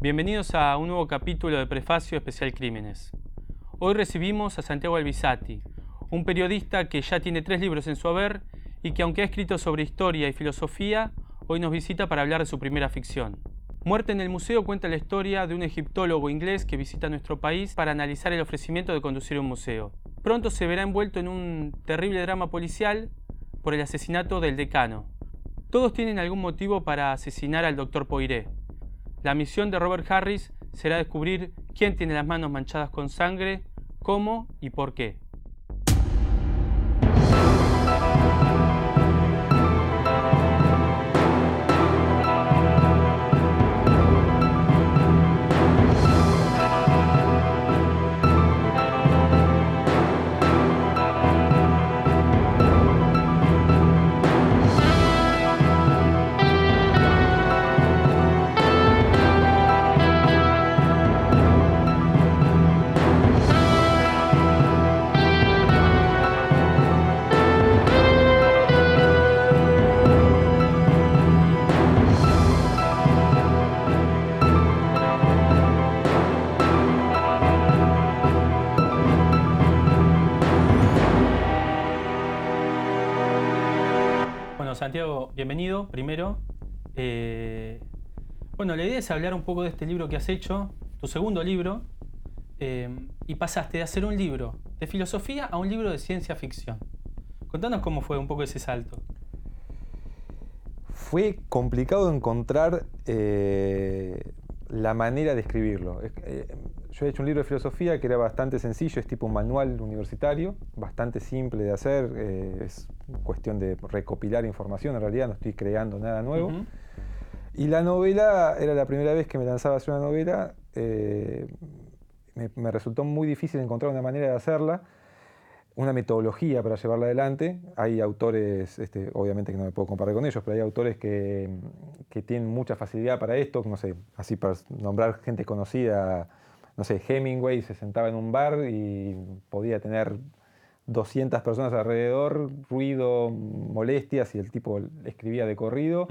Bienvenidos a un nuevo capítulo de Prefacio Especial Crímenes. Hoy recibimos a Santiago Albisati, un periodista que ya tiene 3 libros en su haber y que, aunque ha escrito sobre historia y filosofía, hoy nos visita para hablar de su primera ficción. Muerte en el Museo cuenta la historia de un egiptólogo inglés que visita nuestro país para analizar el ofrecimiento de conducir un museo. Pronto se verá envuelto en un terrible drama policial por el asesinato del decano. Todos tienen algún motivo para asesinar al Dr. Poiré. La misión de Robert Harris será descubrir quién tiene las manos manchadas con sangre, cómo y por qué. Bueno, Santiago, bienvenido primero. Bueno, la idea es hablar un poco de este libro que has hecho, tu segundo libro, y pasaste de hacer un libro de filosofía a un libro de ciencia ficción. Contanos cómo fue un poco ese salto. Fue complicado encontrar la manera de escribirlo. Yo he hecho un libro de filosofía que era bastante sencillo, es tipo un manual universitario, bastante simple de hacer, es cuestión de recopilar información, en realidad no estoy creando nada nuevo. Y la novela, era la primera vez que me lanzaba a hacer una novela, me resultó muy difícil encontrar una manera de hacerla, una metodología para llevarla adelante. Hay autores, obviamente que no me puedo comparar con ellos, pero hay autores que tienen mucha facilidad para esto, no sé, así para nombrar gente conocida, no sé, Hemingway se sentaba en un bar y podía tener 200 personas alrededor, ruido, molestias, y el tipo escribía de corrido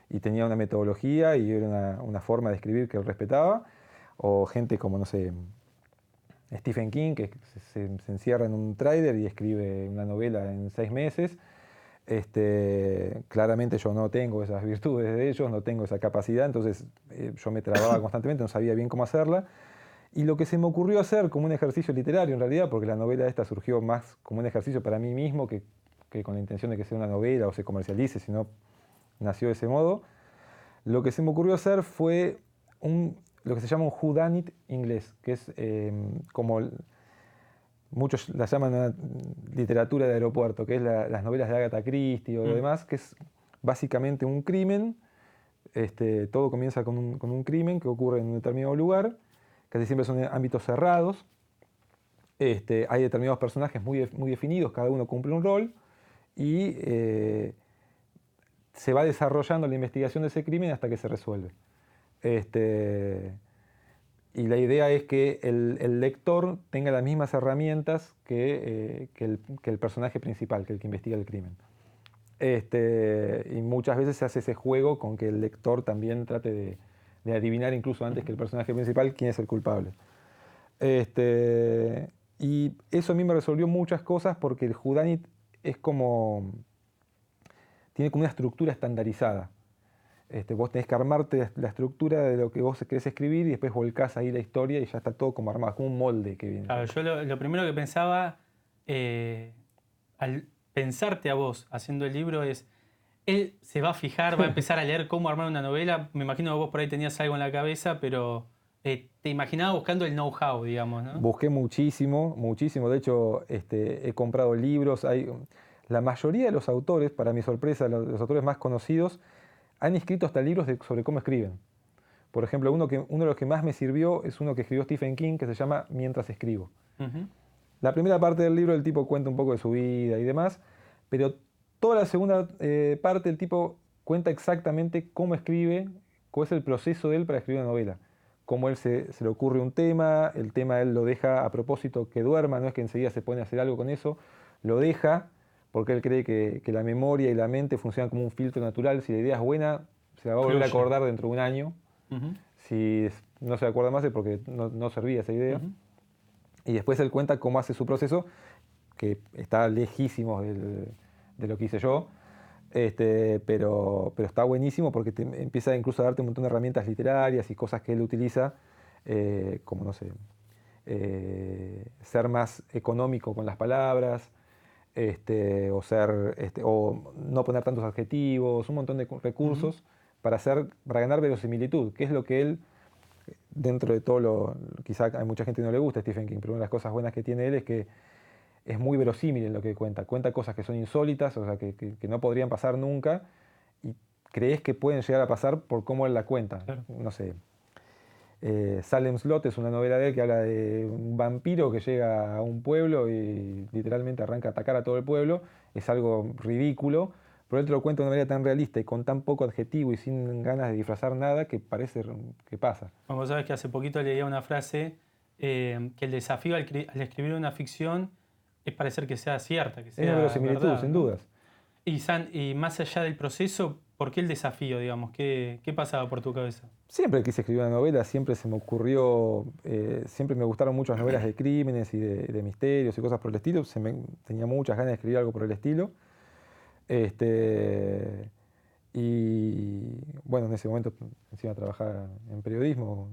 y tenía una metodología y era una forma de escribir que él respetaba. O gente como, no sé, Stephen King, que se encierra en un tráiler y escribe una novela en 6 meses. Claramente yo no tengo esas virtudes de ellos, no tengo esa capacidad, entonces yo me trababa constantemente, no sabía bien cómo hacerla. Y lo que se me ocurrió hacer como un ejercicio literario en realidad, porque la novela esta surgió más como un ejercicio para mí mismo que con la intención de que sea una novela o se comercialice, sino nació de ese modo. Lo que se me ocurrió hacer fue lo que se llama un whodunit inglés, que es como muchos la llaman una literatura de aeropuerto, que es las novelas de Agatha Christie o lo demás, que es básicamente un crimen. Todo comienza con un crimen que ocurre en un determinado lugar, casi siempre son ámbitos cerrados. Hay determinados personajes muy definidos, cada uno cumple un rol, y se va desarrollando la investigación de ese crimen hasta que se resuelve. Y la idea es que el lector tenga las mismas herramientas que el personaje principal, que el que investiga el crimen. Y muchas veces se hace ese juego con que el lector también trate de adivinar, incluso antes que el personaje principal, quién es el culpable. Y eso a mí me resolvió muchas cosas, porque el whodunit tiene como una estructura estandarizada. Vos tenés que armarte la estructura de lo que vos querés escribir y después volcás ahí la historia y ya está todo como armado, como un molde que viene. Claro, yo lo primero que pensaba al pensarte a vos haciendo el libro es, él se va a fijar, va a empezar a leer cómo armar una novela. Me imagino que vos por ahí tenías algo en la cabeza, pero te imaginaba buscando el know-how, digamos, ¿no? Busqué muchísimo, muchísimo. De hecho, he comprado libros. La mayoría de los autores, para mi sorpresa, los autores más conocidos, han escrito hasta libros sobre cómo escriben. Por ejemplo, uno de los que más me sirvió es uno que escribió Stephen King, que se llama Mientras escribo. La primera parte del libro el tipo cuenta un poco de su vida y demás, pero toda la segunda parte el tipo cuenta exactamente cómo escribe, cuál es el proceso de él para escribir una novela. Cómo él se le ocurre un tema, el tema él lo deja a propósito que duerma, no es que enseguida se pone a hacer algo con eso, lo deja porque él cree que la memoria y la mente funcionan como un filtro natural. Si la idea es buena, se la va a volver a acordar dentro de un año. Si no se acuerda más es porque no servía esa idea. Y después él cuenta cómo hace su proceso, que está lejísimo de lo que hice yo, pero está buenísimo porque empieza incluso a darte un montón de herramientas literarias y cosas que él utiliza, como, no sé, ser más económico con las palabras, o no poner tantos adjetivos, un montón de recursos para ganar verosimilitud, que es lo que él, dentro de todo quizá a mucha gente no le gusta Stephen King, pero una de las cosas buenas que tiene él es que es muy verosímil en lo que cuenta. Cuenta cosas que son insólitas, o sea, que no podrían pasar nunca, y crees que pueden llegar a pasar por cómo él la cuenta. Claro. No sé. Salem Slot es una novela de él que habla de un vampiro que llega a un pueblo y literalmente arranca a atacar a todo el pueblo. Es algo ridículo, pero él te lo cuenta de una manera tan realista y con tan poco adjetivo y sin ganas de disfrazar nada que parece que pasa. Bueno, vos sabés que hace poquito leía una frase que el desafío al escribir una ficción es parecer que sea cierta, que sea Es la verosimilitud, verdad, sin ¿no? dudas. Y más allá del proceso, ¿por qué el desafío, digamos? ¿Qué pasaba por tu cabeza? Siempre quise escribir una novela, siempre se me ocurrió, siempre me gustaron mucho las novelas de crímenes y de misterios y cosas por el estilo, tenía muchas ganas de escribir algo por el estilo. Y bueno, en ese momento encima trabajaba en periodismo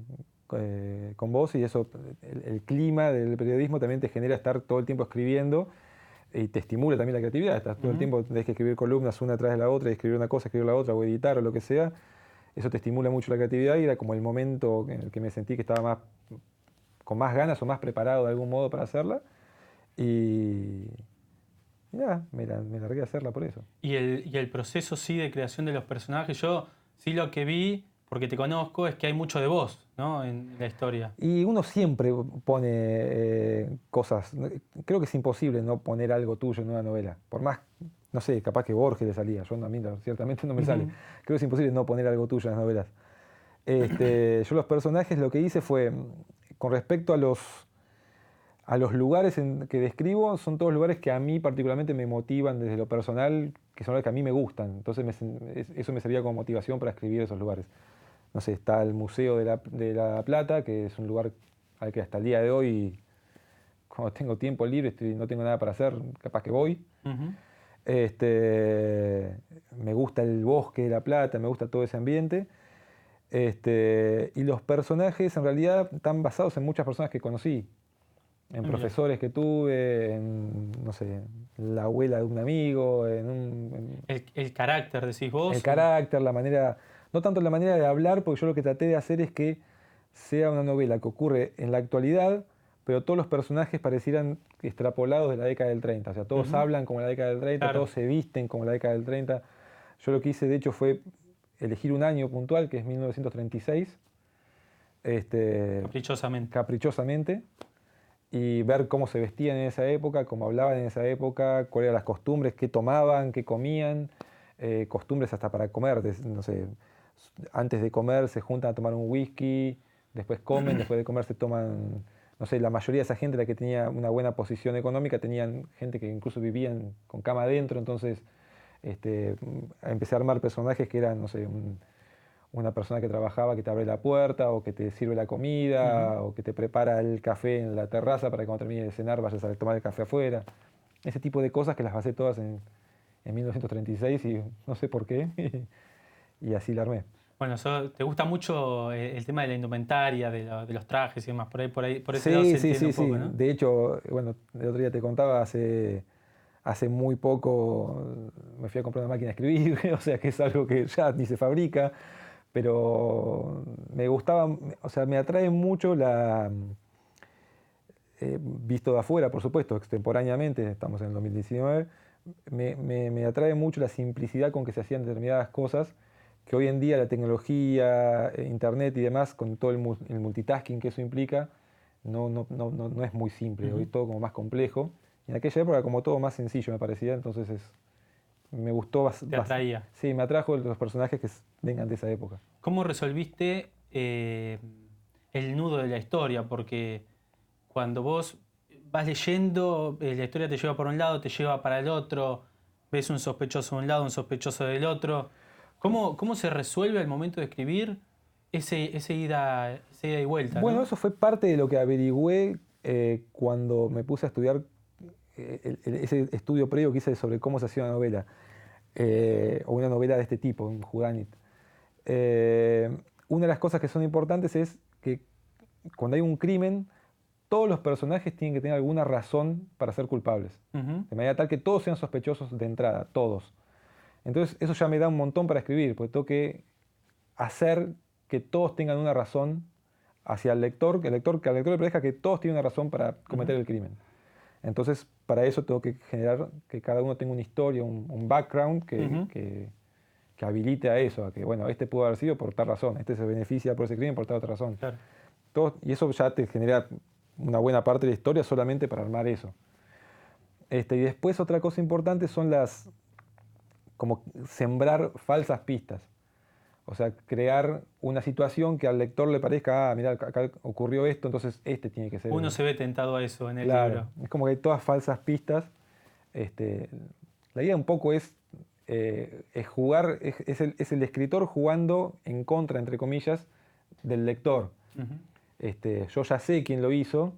con vos, y eso, el clima del periodismo también te genera estar todo el tiempo escribiendo y te estimula también la creatividad. Estás todo el tiempo, tenés que escribir columnas una tras de la otra, y escribir una cosa, escribir la otra, o editar o lo que sea. Eso te estimula mucho la creatividad, y era como el momento en el que me sentí que estaba con más ganas o más preparado de algún modo para hacerla. Y nada, me largué a hacerla por eso. Y el proceso sí de creación de los personajes, yo sí lo que vi, porque te conozco, es que hay mucho de vos, ¿no? En la historia. Y uno siempre pone cosas, creo que es imposible no poner algo tuyo en una novela, por más, no sé, capaz que Borges le salía, a mí ciertamente no me sale, creo que es imposible no poner algo tuyo en las novelas. Yo los personajes lo que hice fue, con respecto a los lugares que describo, son todos lugares que a mí particularmente me motivan desde lo personal, que son los que a mí me gustan, entonces eso me servía como motivación para escribir esos lugares. No sé, está el Museo de la Plata, que es un lugar al que hasta el día de hoy, cuando tengo tiempo libre y no tengo nada para hacer, capaz que voy. Me gusta el bosque de La Plata, me gusta todo ese ambiente. Y los personajes en realidad están basados en muchas personas que conocí, en profesores que tuve, en, no sé, la abuela de un amigo, El carácter, decís vos. el carácter, la manera, no tanto la manera de hablar, porque yo lo que traté de hacer es que sea una novela que ocurre en la actualidad, pero todos los personajes parecieran extrapolados de la década del 30. O sea, todos hablan como la década del 30, Claro. todos se visten como la década del 30. Yo lo que hice, de hecho, fue elegir un año puntual, que es 1936. Caprichosamente. Caprichosamente, y ver cómo se vestían en esa época, cómo hablaban en esa época, cuáles eran las costumbres, qué tomaban, qué comían, costumbres hasta para comer, no sé, antes de comer se juntan a tomar un whisky, después comen, después de comer se toman, no sé, la mayoría de esa gente, la que tenía una buena posición económica, tenían gente que incluso vivían con cama adentro, entonces empecé a armar personajes que eran, no sé, una persona que trabajaba, que te abre la puerta, o que te sirve la comida, o que te prepara el café en la terraza para que cuando termine de cenar vayas a tomar el café afuera. Ese tipo de cosas que las basé todas en 1936, y no sé por qué, y así la armé. Bueno, te gusta mucho el tema de la indumentaria, de los trajes y demás, por ese lado se entiende un poco, ¿no? De hecho, bueno, el otro día te contaba, hace muy poco me fui a comprar una máquina de escribir, o sea que es algo que ya ni se fabrica, pero me gustaba, o sea, me atrae mucho visto de afuera, por supuesto, extemporáneamente, estamos en el 2019, me atrae mucho la simplicidad con que se hacían determinadas cosas, que hoy en día la tecnología, internet y demás, con todo el multitasking que eso implica, no es muy simple, hoy es todo como más complejo. Y en aquella época como todo más sencillo me parecía, entonces me gustó bastante. Te atraía. Sí, me atrajo los personajes que vengan de esa época. ¿Cómo resolviste el nudo de la historia? Porque cuando vos vas leyendo, la historia te lleva por un lado, te lleva para el otro, ves un sospechoso de un lado, un sospechoso del otro. ¿Cómo se resuelve al momento de escribir ese ida y vuelta, Bueno, ¿no? eso fue parte de lo que averigüé cuando me puse a estudiar ese estudio previo que hice sobre cómo se hacía una novela, o una novela de este tipo, un whodunit. Una de las cosas que son importantes es que cuando hay un crimen, todos los personajes tienen que tener alguna razón para ser culpables. De manera tal que todos sean sospechosos de entrada, todos. Entonces eso ya me da un montón para escribir, porque tengo que hacer que todos tengan una razón hacia el lector, que al lector le parezca que todos tienen una razón para cometer el crimen. Entonces, para eso tengo que generar que cada uno tenga una historia, un background que habilite a eso, a que, bueno, este pudo haber sido por tal razón, este se beneficia por ese crimen por tal otra razón. Claro. Y eso ya te genera una buena parte de la historia solamente para armar eso. Y después otra cosa importante son como sembrar falsas pistas. O sea, crear una situación que al lector le parezca, mira, acá ocurrió esto, entonces este tiene que ser. Uno se ve tentado a eso en el Claro, libro. es como que hay todas falsas pistas. La idea un poco es jugar, es el escritor jugando en contra, entre comillas, del lector. Yo ya sé quién lo hizo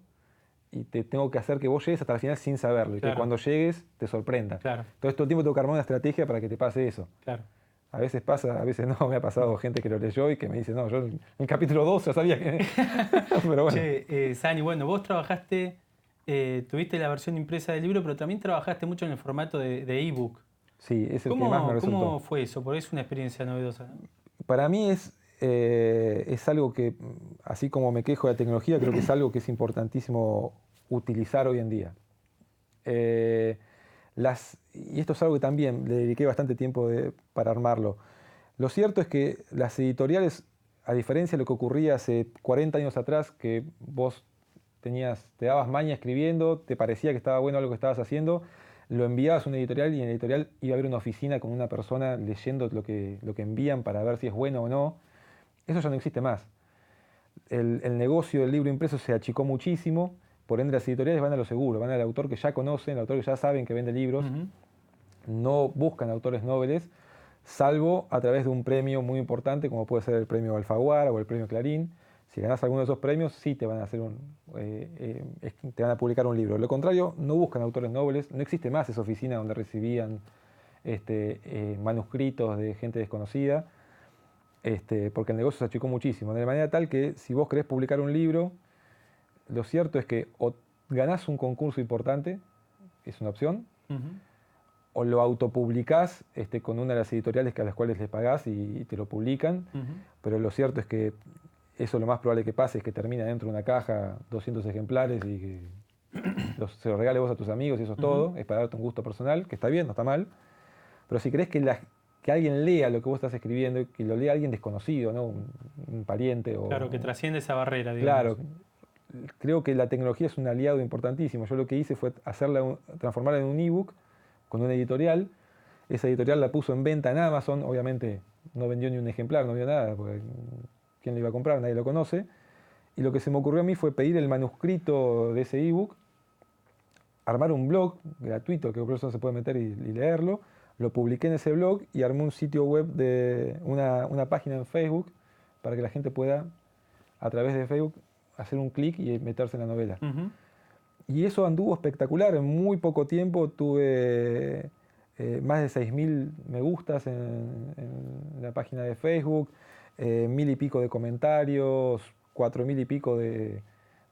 y te tengo que hacer que vos llegues hasta el final sin saberlo y que cuando llegues te sorprenda. Claro. Entonces todo el tiempo tengo que armar una estrategia para que te pase eso. Claro. A veces pasa, a veces no. Me ha pasado gente que lo leyó y que me dice, no, yo en el capítulo 2 ya sabía que... Pero bueno. Che, Sani, bueno, vos trabajaste, tuviste la versión impresa del libro, pero también trabajaste mucho en el formato de ebook. Sí, es el que más me resultó. ¿Cómo fue eso? Porque es una experiencia novedosa, ¿no? Para mí es algo que, así como me quejo de la tecnología, creo que es algo que es importantísimo utilizar hoy en día. Y esto es algo que también le dediqué bastante tiempo para armarlo. Lo cierto es que las editoriales, a diferencia de lo que ocurría hace 40 años atrás, que vos te dabas maña escribiendo, te parecía que estaba bueno algo que estabas haciendo, lo enviabas a una editorial y en la editorial iba a haber una oficina con una persona leyendo lo que envían para ver si es bueno o no. Eso ya no existe más. El negocio del libro impreso se achicó muchísimo, por ende las editoriales van a lo seguro, van al autor que ya conocen, al autor que ya saben que vende libros, no buscan autores noveles, salvo a través de un premio muy importante como puede ser el premio Alfaguara o el premio Clarín. Si ganás alguno de esos premios, sí te van a hacer te van a publicar un libro. De lo contrario, no buscan autores nobles, no existe más esa oficina donde recibían manuscritos de gente desconocida, porque el negocio se achicó muchísimo. De manera tal que si vos querés publicar un libro, lo cierto es que o ganás un concurso importante, es una opción, o lo autopublicás con una de las editoriales a las cuales les pagás y te lo publican, pero lo cierto es que eso lo más probable que pase es que termina dentro de una caja 200 ejemplares y que se los regales vos a tus amigos y eso es todo, es para darte un gusto personal, que está bien, no está mal, pero si querés que alguien lea lo que vos estás escribiendo, que lo lea alguien desconocido, ¿no? un pariente o... Claro, que trasciende esa barrera, digamos. Claro, creo que la tecnología es un aliado importantísimo. Yo lo que hice fue transformarla en un ebook con una editorial. Esa editorial la puso en venta en Amazon, obviamente no vendió ni un ejemplar, no vendió nada, porque ¿quién lo iba a comprar? Nadie lo conoce. Y lo que se me ocurrió a mí fue pedir el manuscrito de ese ebook, armar un blog gratuito, que por eso se puede meter y leerlo. Lo publiqué en ese blog y armé un sitio web de una página en Facebook para que la gente pueda, a través de Facebook, hacer un clic y meterse en la novela. Y eso anduvo espectacular. En muy poco tiempo tuve más de 6.000 me gustas en la página de Facebook, 1.000 y pico de comentarios, 4.000 y pico de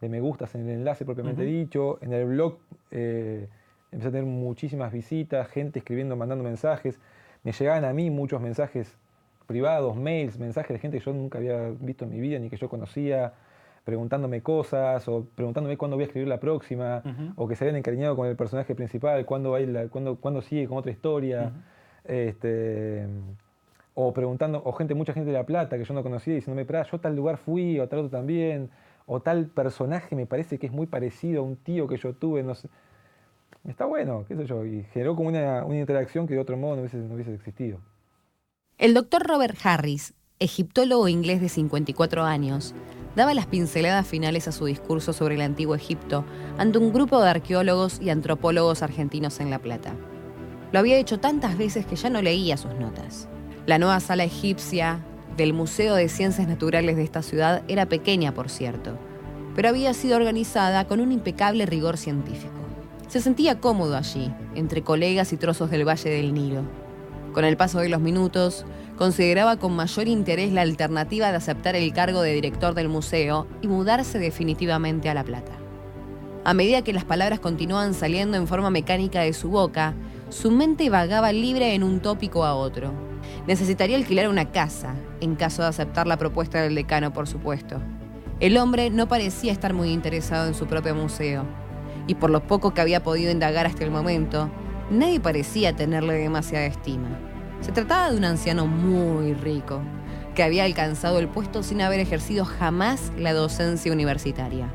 me gustas en el enlace propiamente dicho. En el blog empecé a tener muchísimas visitas, gente escribiendo, mandando mensajes. Me llegaban a mí muchos mensajes privados, mails, mensajes de gente que yo nunca había visto en mi vida ni que yo conocía, preguntándome cosas o preguntándome cuándo voy a escribir la próxima, o que se habían encariñado con el personaje principal, cuándo sigue con otra historia, o mucha gente de La Plata que yo no conocía diciéndome, yo a tal lugar fui, o a tal otro también, o tal personaje me parece que es muy parecido a un tío que yo tuve, no sé. Está bueno, qué sé yo, y generó como una interacción que de otro modo no hubiese existido. El doctor Robert Harris, egiptólogo inglés de 54 años, daba las pinceladas finales a su discurso sobre el antiguo Egipto ante un grupo de arqueólogos y antropólogos argentinos en La Plata. Lo había hecho tantas veces que ya no leía sus notas. La nueva sala egipcia, del Museo de Ciencias Naturales de esta ciudad era pequeña, por cierto, pero había sido organizada con un impecable rigor científico. Se sentía cómodo allí, entre colegas y trozos del Valle del Nilo. Con el paso de los minutos, consideraba con mayor interés la alternativa de aceptar el cargo de director del museo y mudarse definitivamente a La Plata. A medida que las palabras continuaban saliendo en forma mecánica de su boca, su mente vagaba libre en un tópico a otro. Necesitaría alquilar una casa, en caso de aceptar la propuesta del decano, por supuesto. El hombre no parecía estar muy interesado en su propio museo, y por lo poco que había podido indagar hasta el momento, nadie parecía tenerle demasiada estima. Se trataba de un anciano muy rico, que había alcanzado el puesto sin haber ejercido jamás la docencia universitaria.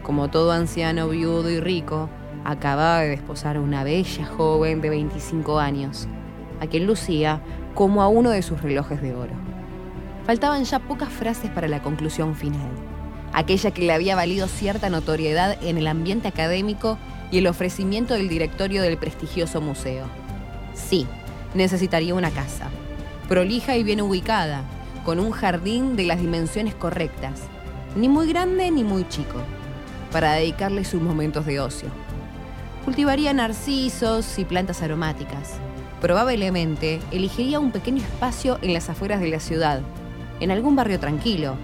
Como todo anciano viudo y rico, acababa de desposar a una bella joven de 25 años, a quien lucía como a uno de sus relojes de oro. Faltaban ya pocas frases para la conclusión final, aquella que le había valido cierta notoriedad en el ambiente académico y el ofrecimiento del directorio del prestigioso museo. Sí, necesitaría una casa, prolija y bien ubicada, con un jardín de las dimensiones correctas, ni muy grande ni muy chico, para dedicarle sus momentos de ocio. Cultivaría narcisos y plantas aromáticas. Probablemente elegiría un pequeño espacio en las afueras de la ciudad, en algún barrio tranquilo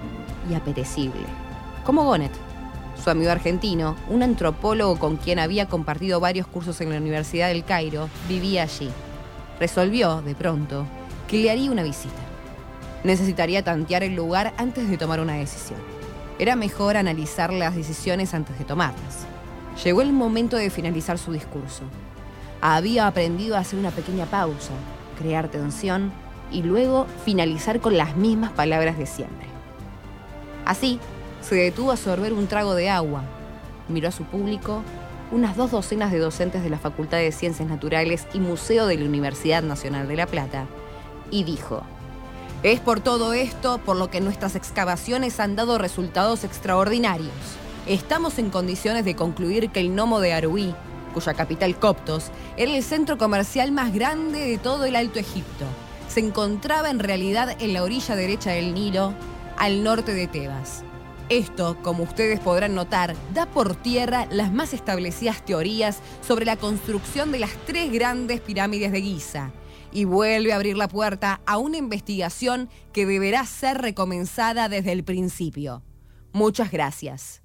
y apetecible, como Gonet, su amigo argentino, un antropólogo con quien había compartido varios cursos en la Universidad del Cairo, vivía allí. Resolvió, de pronto, que le haría una visita. Necesitaría tantear el lugar antes de tomar una decisión. Era mejor analizar las decisiones antes de tomarlas. Llegó el momento de finalizar su discurso. Había aprendido a hacer una pequeña pausa, crear tensión y luego finalizar con las mismas palabras de siempre. Así, se detuvo a sorber un trago de agua, miró a su público, unas 2 docenas de docentes de la Facultad de Ciencias Naturales y Museo de la Universidad Nacional de La Plata, y dijo: «Es por todo esto por lo que nuestras excavaciones han dado resultados extraordinarios. Estamos en condiciones de concluir que el Nomo de Aruí, cuya capital Coptos era el centro comercial más grande de todo el Alto Egipto, se encontraba en realidad en la orilla derecha del Nilo, al norte de Tebas. Esto, como ustedes podrán notar, da por tierra las más establecidas teorías sobre la construcción de las 3 grandes pirámides de Giza y vuelve a abrir la puerta a una investigación que deberá ser recomenzada desde el principio. Muchas gracias».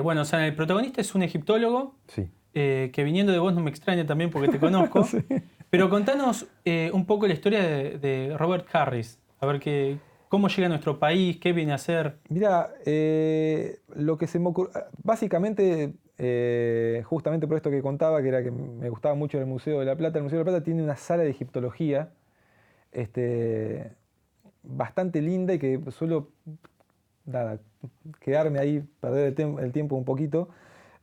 Bueno, o sea, el protagonista es un egiptólogo, Sí. Que viniendo de vos no me extraña también porque te conozco. Sí. Pero contanos un poco la historia de Robert Harris. A ver cómo llega a nuestro país, qué viene a hacer. Mira, lo que se me ocurrió, básicamente, justamente por esto que contaba, que era que me gustaba mucho el Museo de La Plata. El Museo de La Plata tiene una sala de egiptología bastante linda y que suelo quedarme ahí, perder el tiempo un poquito.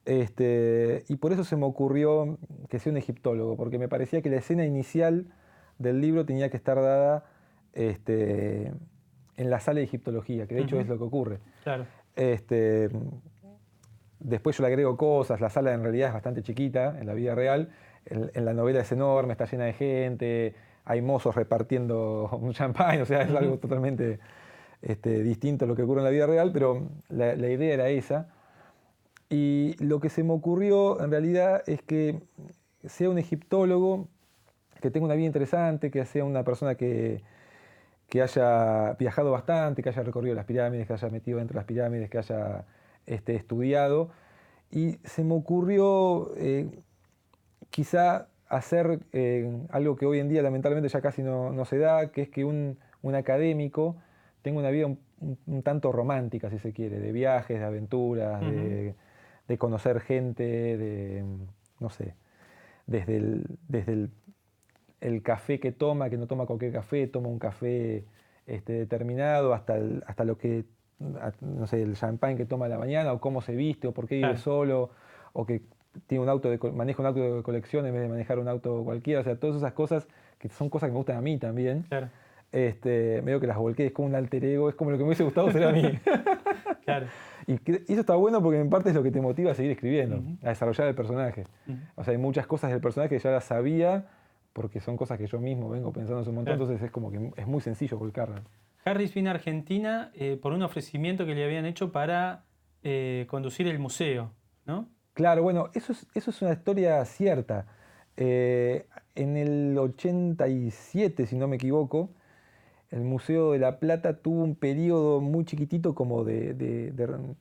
Y por eso se me ocurrió que sea un egiptólogo, porque me parecía que la escena inicial del libro tenía que estar dada en la sala de egiptología, que de hecho es lo que ocurre. Claro. Después yo le agrego cosas, la sala en realidad es bastante chiquita en la vida real, en la novela es enorme, está llena de gente, hay mozos repartiendo un champán, o sea, es algo totalmente distinto a lo que ocurre en la vida real, pero la idea era esa. Y lo que se me ocurrió en realidad es que sea un egiptólogo, que tenga una vida interesante, que sea una persona que haya viajado bastante, que haya recorrido las pirámides, que haya metido dentro de las pirámides, que haya estudiado. Y se me ocurrió quizá hacer algo que hoy en día lamentablemente ya casi no se da, que es que un académico tenga una vida un tanto romántica, si se quiere, de viajes, de aventuras, de conocer gente, no sé, desde el café que toma, que no toma cualquier café, toma un café determinado, hasta lo que, no sé, el champán que toma a la mañana, o cómo se viste, o por qué vive solo, o que tiene maneja un auto de colección en vez de manejar un auto cualquiera. O sea, todas esas cosas que son cosas que me gustan a mí también. Claro. Medio que las volqué, es como un alter ego, es como lo que me hubiese gustado ser a mí. Claro. Y eso está bueno porque en parte es lo que te motiva a seguir escribiendo, a desarrollar el personaje. O sea, hay muchas cosas del personaje que ya las sabía, porque son cosas que yo mismo vengo pensando hace un montón, entonces es como que es muy sencillo volcarlas. Harris vino a Argentina por un ofrecimiento que le habían hecho para conducir el museo, ¿no? Claro, bueno, eso es una historia cierta. En el 87, si no me equivoco, el Museo de la Plata tuvo un periodo muy chiquitito como en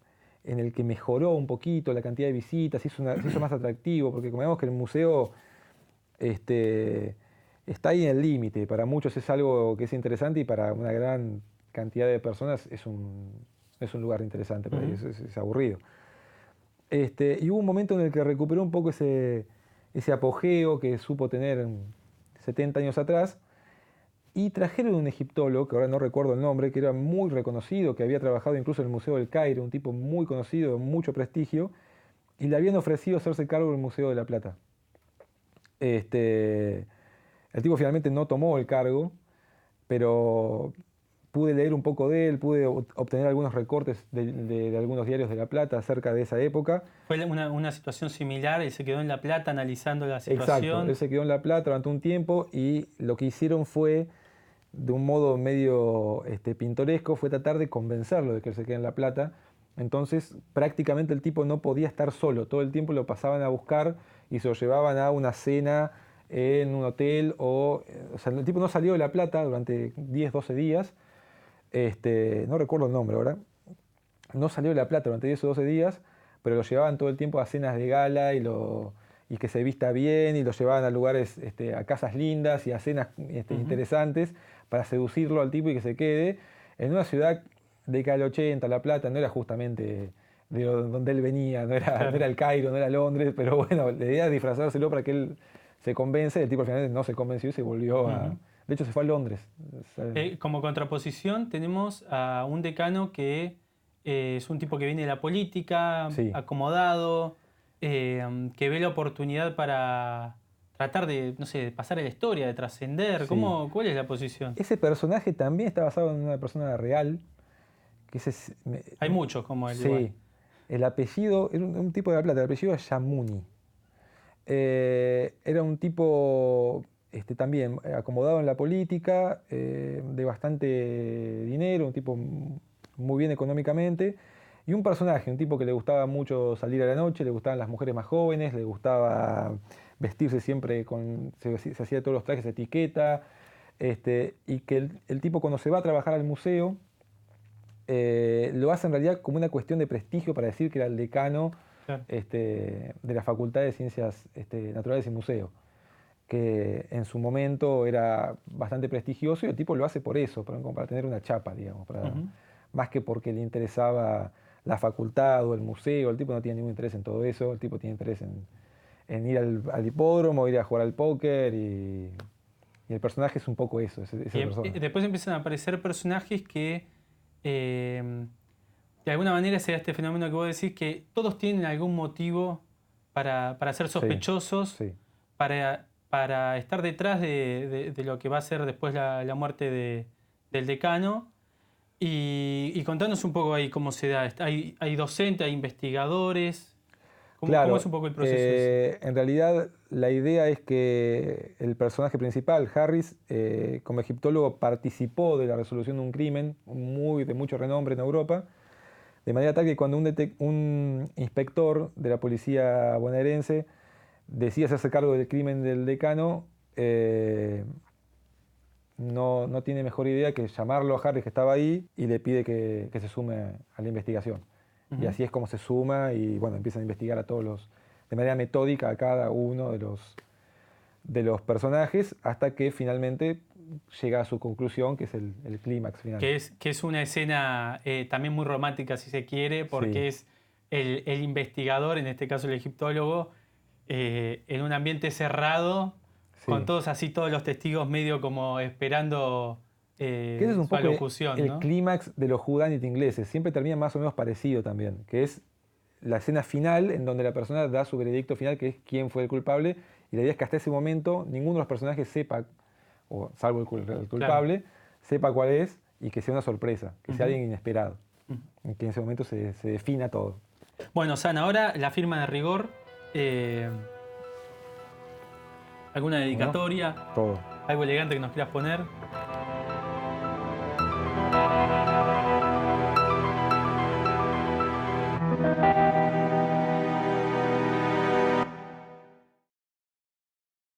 el que mejoró un poquito la cantidad de visitas, se hizo más atractivo, porque como vemos que el museo está ahí en el límite. Para muchos es algo que es interesante y para una gran cantidad de personas es un lugar interesante, pero es aburrido. Y hubo un momento en el que recuperó un poco ese apogeo que supo tener 70 años atrás, y trajeron un egiptólogo, que ahora no recuerdo el nombre, que era muy reconocido, que había trabajado incluso en el Museo del Cairo, un tipo muy conocido, de mucho prestigio, y le habían ofrecido hacerse cargo del Museo de la Plata. El tipo finalmente no tomó el cargo, pero pude leer un poco de él, pude obtener algunos recortes de algunos diarios de La Plata acerca de esa época. Fue una situación similar, él se quedó en La Plata analizando la situación. Exacto, él se quedó en La Plata durante un tiempo y lo que hicieron fue, de un modo medio pintoresco, fue tratar de convencerlo de que él se quede en La Plata. Entonces prácticamente el tipo no podía estar solo, todo el tiempo lo pasaban a buscar y se lo llevaban a una cena en un hotel, o sea, el tipo no salió de La Plata durante 10, 12 días, no recuerdo el nombre ahora, no salió de La Plata durante 10 o 12 días, pero lo llevaban todo el tiempo a cenas de gala y que se vista bien, y lo llevaban a lugares, a casas lindas y a cenas interesantes para seducirlo al tipo y que se quede en una ciudad década del 80, La Plata. No era justamente de donde él venía, no era el Cairo, no era Londres, pero bueno, la idea es disfrazárselo para que él se convence. El tipo al final no se convenció y se volvió a... De hecho, se fue a Londres. Como contraposición tenemos a un decano que es un tipo que viene de la política, Sí. acomodado, que ve la oportunidad para tratar de, no sé, de pasar a la historia, de trascender. Sí. ¿Cuál es la posición? Ese personaje también está basado en una persona real. Hay muchos como él. Sí. Igual. El apellido, era un tipo de La Plata, el apellido es Yamuni. Era un tipo también acomodado en la política, de bastante dinero, un tipo muy bien económicamente, y un personaje, un tipo que le gustaba mucho salir a la noche, le gustaban las mujeres más jóvenes, le gustaba vestirse siempre se hacía todos los trajes de etiqueta, y que el tipo cuando se va a trabajar al museo, lo hace en realidad como una cuestión de prestigio para decir que era el decano. Claro. De la Facultad de Ciencias Naturales y Museo, que en su momento era bastante prestigioso, y el tipo lo hace por eso, para tener una chapa, digamos, más que porque le interesaba la facultad o el museo. El tipo no tiene ningún interés en todo eso, el tipo tiene interés en ir al hipódromo, ir a jugar al póker, y el personaje es un poco eso, esa persona. Después empiezan a aparecer personajes que de alguna manera se da este fenómeno que vos decís, que todos tienen algún motivo para ser sospechosos, sí. Para estar detrás de lo que va a ser después la muerte del decano. Y contanos un poco ahí cómo se da. ¿Hay docentes, hay investigadores? ¿Cómo es un poco el proceso? En realidad la idea es que el personaje principal, Harris, como egiptólogo, participó de la resolución de un crimen de mucho renombre en Europa, de manera tal que cuando un inspector de la policía bonaerense decide hacerse cargo del crimen del decano, no tiene mejor idea que llamarlo a Harris, que estaba ahí, y le pide que se sume a la investigación. Y así es como se suma, y bueno, empiezan a investigar a de manera metódica a cada uno de los personajes, hasta que finalmente llega a su conclusión, que es el clímax final. Que es una escena también muy romántica, si se quiere, porque sí. es el investigador, en este caso el egiptólogo, en un ambiente cerrado, sí, con todos los testigos medio como esperando que ese es un su poco alocución, el ¿no? clímax de los whodunit ingleses. Siempre termina más o menos parecido también, que es la escena final en donde la persona da su veredicto final, que es quién fue el culpable, y la idea es que hasta ese momento ninguno de los personajes sepa, o salvo el culpable, claro, sepa cuál es, y que sea una sorpresa, que sea alguien inesperado, y que en ese momento se defina todo. Bueno, San, ahora la firma de rigor. ¿Alguna dedicatoria? Todo. ¿Algo elegante que nos quieras poner?